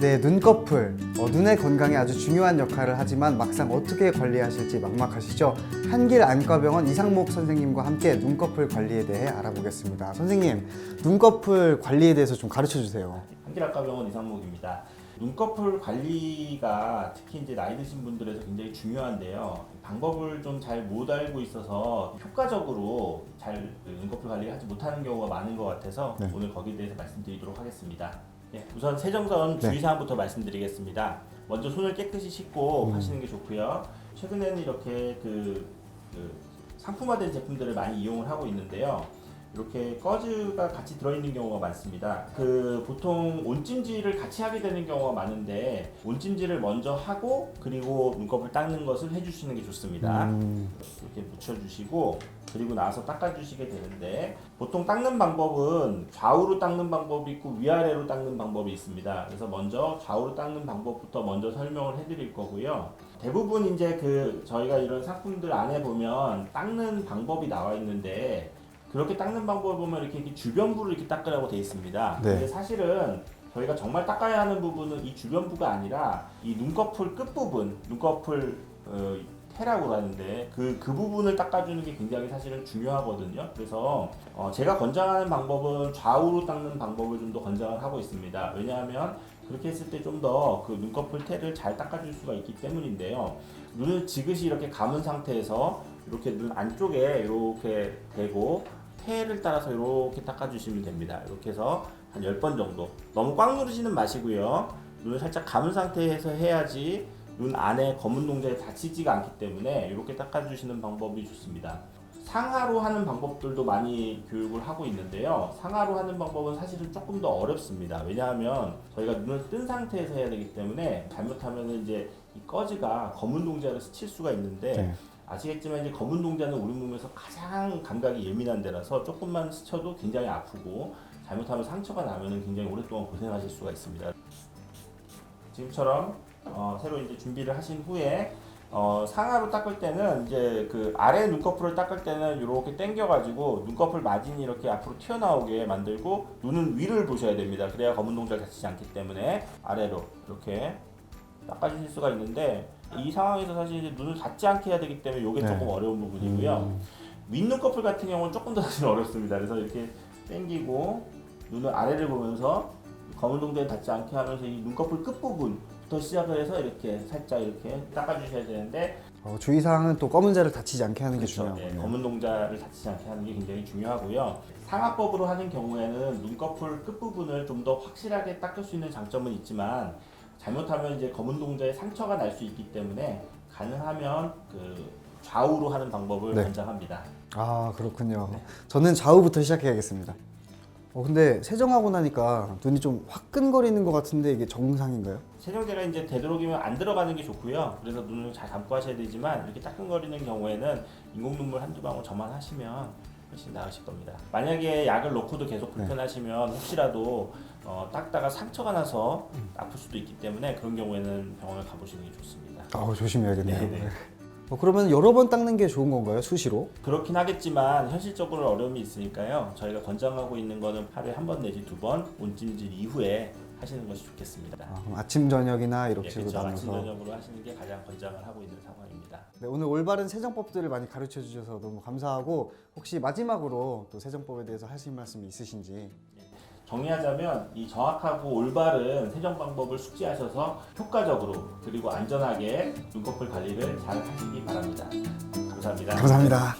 네, 눈꺼풀. 눈의 건강에 아주 중요한 역할을 하지만 막상 어떻게 관리하실지 막막하시죠? 한길 안과병원 이상목 선생님과 함께 눈꺼풀 관리에 대해 알아보겠습니다. 선생님, 눈꺼풀 관리에 대해서 좀 가르쳐 주세요. 한길안과병원 이상목입니다. 눈꺼풀 관리가 특히 이제 나이 드신 분들에서 굉장히 중요한데요. 방법을 좀 잘 못 알고 있어서 효과적으로 잘 눈꺼풀 관리를 하지 못하는 경우가 많은 것 같아서 네. 오늘 거기에 대해서 말씀드리도록 하겠습니다. 우선 세정선 주의사항부터 말씀드리겠습니다. 먼저 손을 깨끗이 씻고 하시는 게 좋고요. 최근에는 이렇게 상품화된 제품들을 많이 이용을 하고 있는데요. 이렇게 꺼즈가 같이 들어있는 경우가 많습니다. 보통 온찜질을 같이 하게 되는 경우가 많은데 온찜질을 먼저 하고 그리고 눈꺼풀 닦는 것을 해주시는 게 좋습니다. 이렇게 묻혀주시고 그리고 나서 닦아주시게 되는데 보통 닦는 방법은 좌우로 닦는 방법이 있고 위아래로 닦는 방법이 있습니다. 그래서 먼저 좌우로 닦는 방법부터 먼저 설명을 해드릴 거고요. 대부분 이제 저희가 이런 상품들 안에 보면 닦는 방법이 나와 있는데 그렇게 닦는 방법을 보면 이렇게 주변부를 이렇게 닦으라고 되어 있습니다. 네. 근데 사실은 저희가 정말 닦아야 하는 부분은 이 주변부가 아니라 이 눈꺼풀 끝부분, 눈꺼풀 테라고 하는데 그 부분을 닦아주는 게 굉장히 사실은 중요하거든요. 그래서 제가 권장하는 방법은 좌우로 닦는 방법을 좀 더 권장을 하고 있습니다. 왜냐하면 그렇게 했을 때 좀 더 그 눈꺼풀 테를 잘 닦아줄 수가 있기 때문인데요. 눈을 지그시 이렇게 감은 상태에서 이렇게 눈 안쪽에 이렇게 대고 테를 따라서 이렇게 닦아주시면 됩니다. 이렇게 해서 한 10번 정도. 너무 꽉 누르지는 마시고요. 눈을 살짝 감은 상태에서 해야지 눈 안에 검은 동자에 다치지가 않기 때문에 이렇게 닦아주시는 방법이 좋습니다. 상하로 하는 방법들도 많이 교육을 하고 있는데요. 상하로 하는 방법은 사실은 조금 더 어렵습니다. 왜냐하면 저희가 눈을 뜬 상태에서 해야 되기 때문에 잘못하면 이제 이 꺼즈가 검은 동자를 스칠 수가 있는데 네. 아시겠지만 이제 검은 동자는 우리 몸에서 가장 감각이 예민한 데라서 조금만 스쳐도 굉장히 아프고 잘못하면 상처가 나면은 굉장히 오랫동안 고생하실 수가 있습니다. 지금처럼 새로 이제 준비를 하신 후에 상하로 닦을 때는 이제 아래 눈꺼풀을 닦을 때는 이렇게 당겨가지고 눈꺼풀 마진이 이렇게 앞으로 튀어나오게 만들고 눈은 위를 보셔야 됩니다. 그래야 검은 동자를 다치지 않기 때문에 아래로 이렇게 닦아주실 수가 있는데 이 상황에서 사실 이제 눈을 닿지 않게 해야 되기 때문에 이게 네. 조금 어려운 부분이고요. 윗눈꺼풀 같은 경우는 조금 더 사실 어렵습니다. 그래서 이렇게 당기고 눈을 아래를 보면서 검은 동자에 닿지 않게 하면서 이 눈꺼풀 끝부분부터 시작을 해서 이렇게 살짝 이렇게 닦아주셔야 되는데 주의사항은 또 검은 자를 다치지 않게 하는 게 그렇죠. 중요하군요. 검은 동자를 다치지 않게 하는 게 굉장히 중요하고요. 상하법으로 하는 경우에는 눈꺼풀 끝부분을 좀 더 확실하게 닦을 수 있는 장점은 있지만 잘못하면 이제 검은 동자에 상처가 날 수 있기 때문에 가능하면 좌우로 하는 방법을 네. 권장합니다. 아, 그렇군요. 저는 좌우부터 시작해야겠습니다. 근데 세정하고 나니까 눈이 좀 화끈거리는 것 같은데 이게 정상인가요? 세정제가 이제 되도록이면 안 들어가는 게 좋고요. 그래서 눈을 잘 감고 하셔야 되지만 이렇게 따끔거리는 경우에는 인공 눈물 한두 방울 저만하시면 훨씬 나으실 겁니다. 만약에 약을 놓고도 계속 불편하시면 혹시라도 닦다가 상처가 나서 아플 수도 있기 때문에 그런 경우에는 병원을 가보시는 게 좋습니다. 조심해야겠네요. 네네. 그러면 여러 번 닦는 게 좋은 건가요? 수시로? 그렇긴 하겠지만 현실적으로 어려움이 있으니까요. 저희가 권장하고 있는 거는 하루에 한 번 내지 2번 온찜질 이후에 하시는 것이 좋겠습니다. 그럼 아침, 저녁이나 이렇게 식으로 그렇죠. 아침 나눠서. 저녁으로 하시는 게 가장 권장을 하고 있는 상황입니다. 네, 오늘 올바른 세정법들을 많이 가르쳐 주셔서 너무 감사하고 혹시 마지막으로 또 세정법에 대해서 하실 말씀이 있으신지. 정리하자면 이 정확하고 올바른 세정 방법을 숙지하셔서 효과적으로 그리고 안전하게 눈꺼풀 관리를 잘 하시기 바랍니다. 감사합니다. 감사합니다.